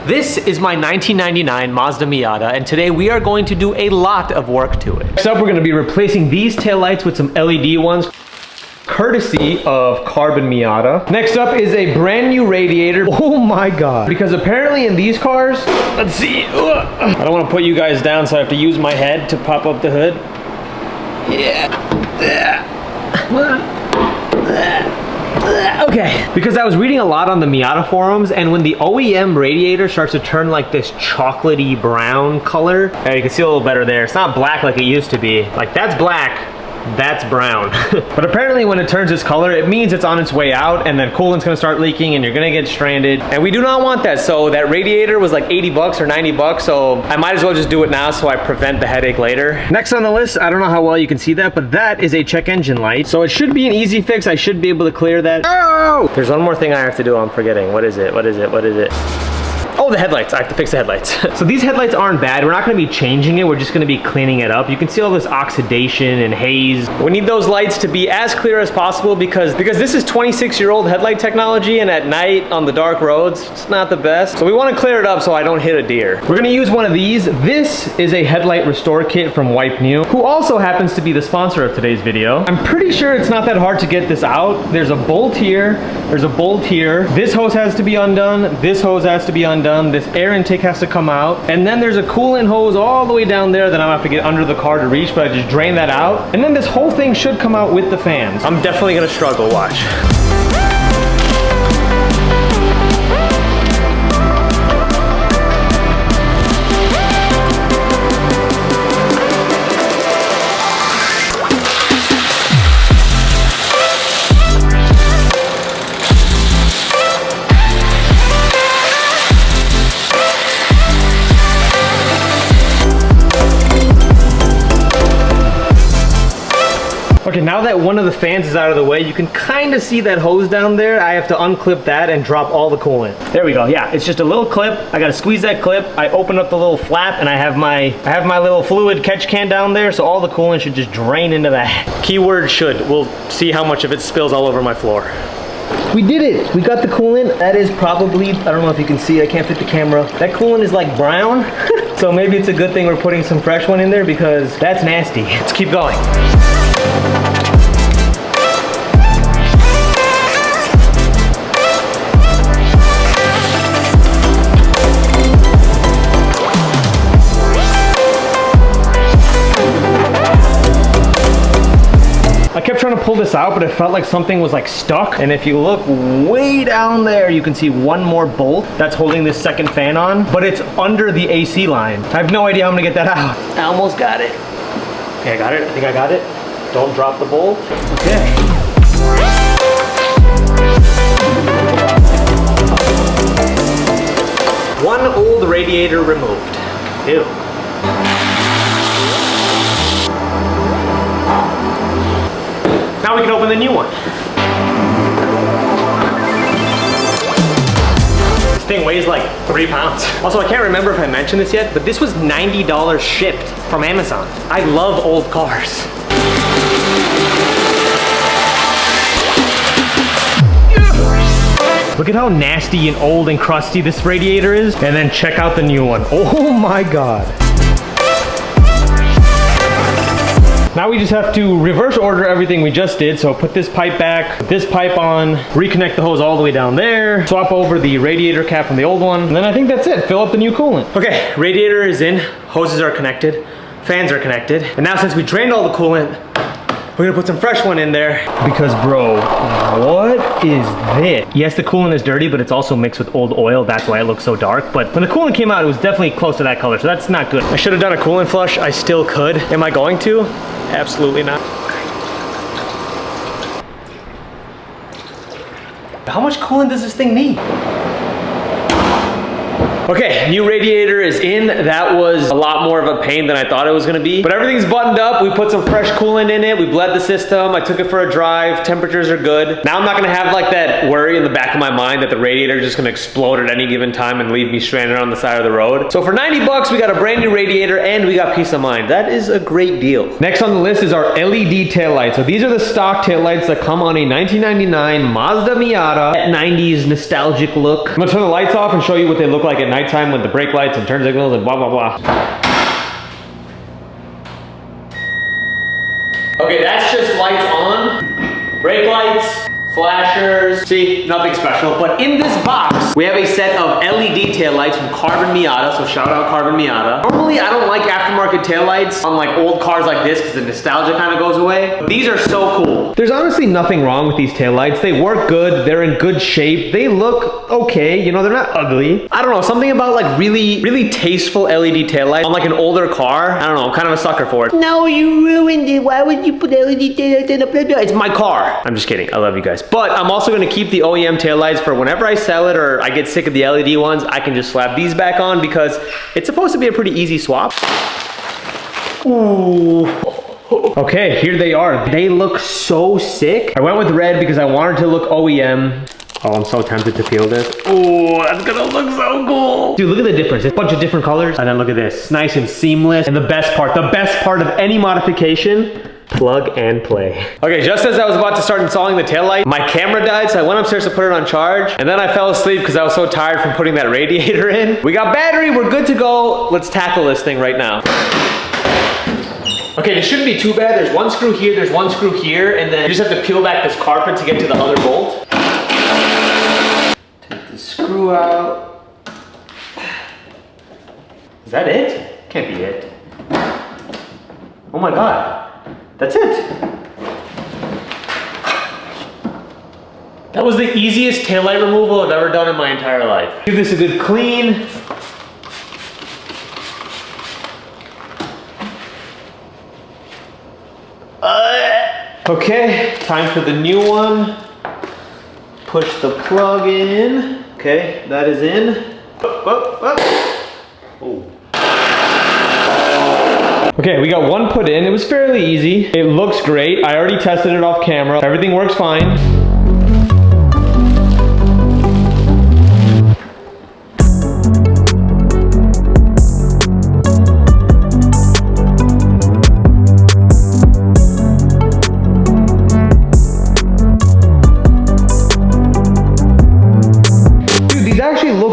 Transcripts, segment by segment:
This is my 1999 Mazda Miata, and today we are going to do a lot of work to it. Next up, we're going to be replacing these taillights with some LED ones, courtesy of Carbon Miata. Next up is a brand new radiator. Oh my god. Because apparently in these cars, let's see. I don't want to put you guys down, so I have to use my head to pop up the hood. Okay, because I was reading a lot on the Miata forums, and when the OEM radiator starts to turn like this chocolatey brown color, you can see a little better there. It's not black like it used to be. Like, that's black, that's brown. But apparently when it turns this color, it means it's on its way out, and then coolant's gonna start leaking and you're gonna get stranded. And we do not want that. So that radiator was like 80 bucks or 90 bucks. So I might as well just do it now so I prevent the headache later. Next on the list, I don't know how well you can see that, but that is a check engine light. So it should be an easy fix. I should be able to clear that. Oh! There's one more thing I have to do. I'm forgetting. What is it? What is it? What is it? Oh, the headlights. I have to fix the headlights. So these headlights aren't bad. We're not going to be changing it. We're just going to be cleaning it up. You can see all this oxidation and haze. We need those lights to be as clear as possible because this is 26-year-old headlight technology, and at night on the dark roads, it's not the best. So we want to clear it up so I don't hit a deer. We're going to use one of these. This is a Headlight Restore Kit from Wipe New, who also happens to be the sponsor of today's video. I'm pretty sure it's not that hard to get this out. There's a bolt here. There's a bolt here. This hose has to be undone. This hose has to be undone. This air intake has to come out, and then there's a coolant hose all the way down there that I'm gonna have to get under the car to reach, but I just drain that out, and then this whole thing should come out with the fans. I'm definitely gonna struggle, watch. Okay, now that one of the fans is out of the way, you can kind of see that hose down there. I have to unclip that and drop all the coolant. There we go. Yeah, it's just a little clip. I gotta squeeze that clip. I open up the little flap, and I have my little fluid catch can down there, so all the coolant should just drain into that. Keyword should. We'll see how much of it spills all over my floor. We did it. We got the coolant. That is probably, I don't know if you can see, I can't fit the camera. That coolant is like brown. So maybe it's a good thing we're putting some fresh one in there because that's nasty. Let's keep going. I kept trying to pull this out, but it felt like something was like stuck. And if you look way down there, you can see one more bolt that's holding this second fan on, but it's under the AC line. I have no idea how I'm gonna get that out. I almost got it. Okay, I got it. I think I got it. Don't drop the bolt. Okay. One old radiator removed. Ew. Now we can open the new one. This thing weighs like 3 pounds. Also, I can't remember if I mentioned this yet, but this was $90 shipped from Amazon. I love old cars. Look at how nasty and old and crusty this radiator is, and then check out the new one. Oh my god. Now we just have to reverse order everything we just did. So put this pipe back, put this pipe on, reconnect the hose all the way down there, swap over the radiator cap from the old one, and then I think that's it. Fill up the new coolant. Okay, radiator is in, hoses are connected, fans are connected, and now since we drained all the coolant, we're gonna put some fresh one in there. Because bro, what is this? Yes, the coolant is dirty, but it's also mixed with old oil. That's why it looks so dark. But when the coolant came out, it was definitely close to that color, so that's not good. I should have done a coolant flush. I still could. Am I going to? Absolutely not. How much coolant does this thing need? Okay, new radiator is in. That was a lot more of a pain than I thought it was gonna be. But everything's buttoned up. We put some fresh coolant in it. We bled the system. I took it for a drive. Temperatures are good. Now I'm not gonna have like that worry in the back of my mind that the radiator is just gonna explode at any given time and leave me stranded on the side of the road. So for 90 bucks, we got a brand new radiator and we got peace of mind. That is a great deal. Next on the list is our LED taillights. So these are the stock taillights that come on a 1999 Mazda Miata. That 90s nostalgic look. I'm gonna turn the lights off and show you what they look like at night. nighttime with the brake lights and turn signals and blah, blah, blah. Okay, that's just lights on, brake lights, flashers. See, nothing special. But in this box, we have a set of LED taillights from Carbon Miata, so shout out Carbon Miata. Normally, I don't like aftermarket taillights on like old cars like this because the nostalgia kind of goes away. But these are so cool. There's honestly nothing wrong with these taillights. They work good, they're in good shape, they look okay, you know, they're not ugly. I don't know, something about like really tasteful LED taillights on like an older car. I don't know, I'm kind of a sucker for it. No, you ruined it. Why would you put LED taillights in a playground? It's my car. I'm just kidding, I love you guys. But I'm also gonna keep the OEM taillights for whenever I sell it or I get sick of the LED ones, I can just slap these back on because it's supposed to be a pretty easy swap. Ooh. Okay, here they are. They look so sick. I went with red because I wanted to look OEM. Oh, I'm so tempted to peel this. Oh, that's gonna look so cool. Dude, look at the difference. It's a bunch of different colors. And then look at this, nice and seamless. And the best part of any modification, plug and play. Okay, just as I was about to start installing the taillight, my camera died, so I went upstairs to put it on charge, and then I fell asleep because I was so tired from putting that radiator in. We got battery, we're good to go. Let's tackle this thing right now. Okay, this shouldn't be too bad. There's one screw here, there's one screw here, and then you just have to peel back this carpet to get to the other bolt. Take the screw out. Is that it? Can't be it. Oh my God. That's it. That was the easiest taillight removal I've ever done in my entire life. Give this a good clean. Okay, time for the new one. Push the plug in. Okay, that is in. Oh. Okay, we got one put in. It was fairly easy. It looks great. I already tested it off camera. Everything works fine.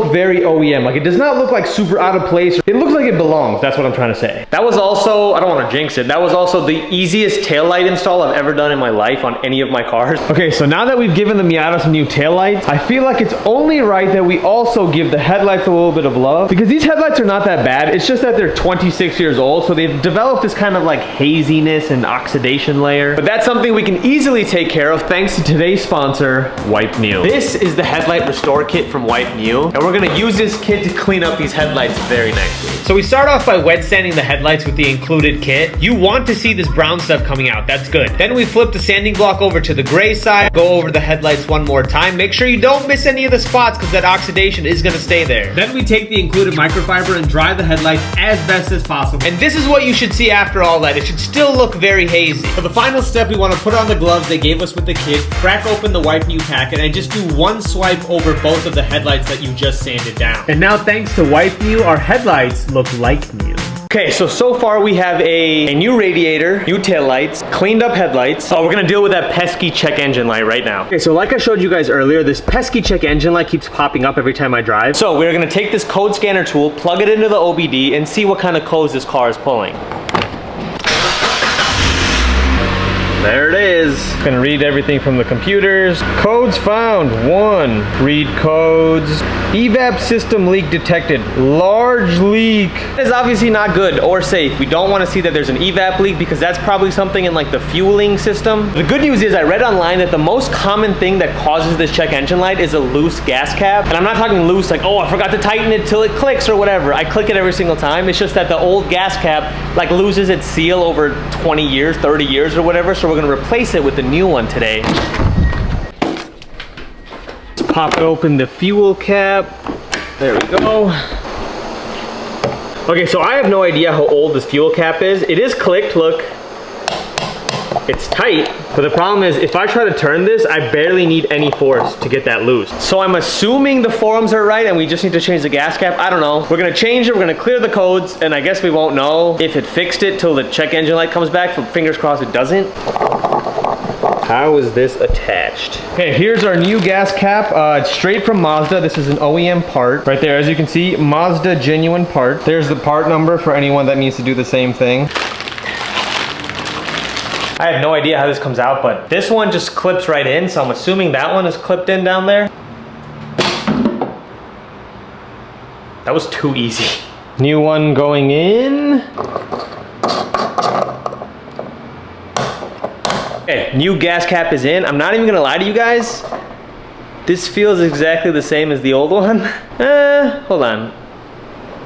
Very OEM, like it does not look like super out of place. It looks like it belongs, that's what I'm trying to say. That was also, I don't want to jinx it, that was also the easiest taillight install I've ever done in my life on any of my cars. Okay, so now that we've given the Miata some new taillights, I feel like it's only right that we also give the headlights a little bit of love, because these headlights are not that bad. It's just that they're 26 years old, so they've developed this kind of like haziness and oxidation layer. But that's something we can easily take care of thanks to today's sponsor, Wipe New. This is the Headlight Restore Kit from Wipe New, and we're gonna use this kit to clean up these headlights very nicely. So we start off by wet sanding the headlights with the included kit. You want to see this brown stuff coming out, that's good. Then we flip the sanding block over to the gray side, go over the headlights one more time. Make sure you don't miss any of the spots because that oxidation is gonna stay there. Then we take the included microfiber and dry the headlights as best as possible. And this is what you should see after all that. It should still look very hazy. For the final step, we want to put on the gloves they gave us with the kit, crack open the Wipe New packet, and just do one swipe over both of the headlights that you just sanded down. And now thanks to Wipe New, our headlights look like new. Okay, so far we have a new radiator, new taillights, cleaned up headlights. Oh, we're gonna deal with that pesky check engine light right now. Okay, so like I showed you guys earlier, this pesky check engine light keeps popping up every time I drive. So we're gonna take this code scanner tool, plug it into the OBD, and see what kind of codes this car is pulling. There it is. Gonna read everything from the computers. Codes found. 1. Read codes. Evap system leak detected. Large leak. That is obviously not good or safe. We don't want to see that there's an evap leak because that's probably something in like the fueling system. The good news is I read online that the most common thing that causes this check engine light is a loose gas cap. And I'm not talking loose like, oh, I forgot to tighten it till it clicks or whatever. I click it every single time. It's just that the old gas cap like loses its seal over 20 years, 30 years or whatever. So we're gonna replace it with the new one today. Let's pop open the fuel cap. There we go. Okay, so I have no idea how old this fuel cap is. It is clicked, look. It's tight, but the problem is if I try to turn this, I barely need any force to get that loose. So I'm assuming the forums are right and we just need to change the gas cap. I don't know. We're gonna change it, we're gonna clear the codes, and I guess we won't know if it fixed it till the check engine light comes back, but fingers crossed it doesn't. How is this attached? Okay, here's our new gas cap. It's straight from Mazda. This is an OEM part. Right there, as you can see, Mazda genuine part. There's the part number for anyone that needs to do the same thing. I have no idea how this comes out, but this one just clips right in, so I'm assuming that one is clipped in down there. That was too easy. New one going in. Okay, new gas cap is in. I'm not even gonna lie to you guys. This feels exactly the same as the old one. Hold on.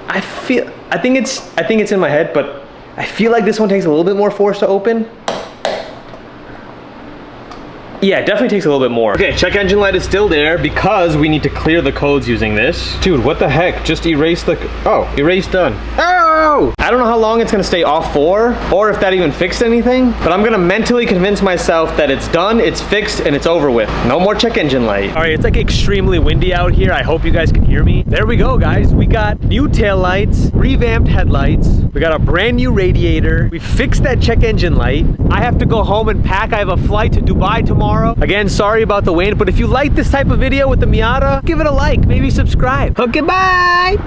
I think it's in my head, but I feel like this one takes a little bit more force to open. Yeah, it definitely takes a little bit more. Okay, check engine light is still there because we need to clear the codes using this. Dude, what the heck? Just erase the, oh, erase done. Oh! I don't know how long it's gonna stay off for, or if that even fixed anything, but I'm gonna mentally convince myself that it's done, it's fixed, and it's over with. No more check engine light. All right, it's like extremely windy out here. I hope you guys can hear me. There we go, guys. We got new taillights, revamped headlights. We got a brand new radiator. We fixed that check engine light. I have to go home and pack. I have a flight to Dubai tomorrow. Again, sorry about the wind, but if you like this type of video with the Miata, give it a like, maybe subscribe. Okay, bye!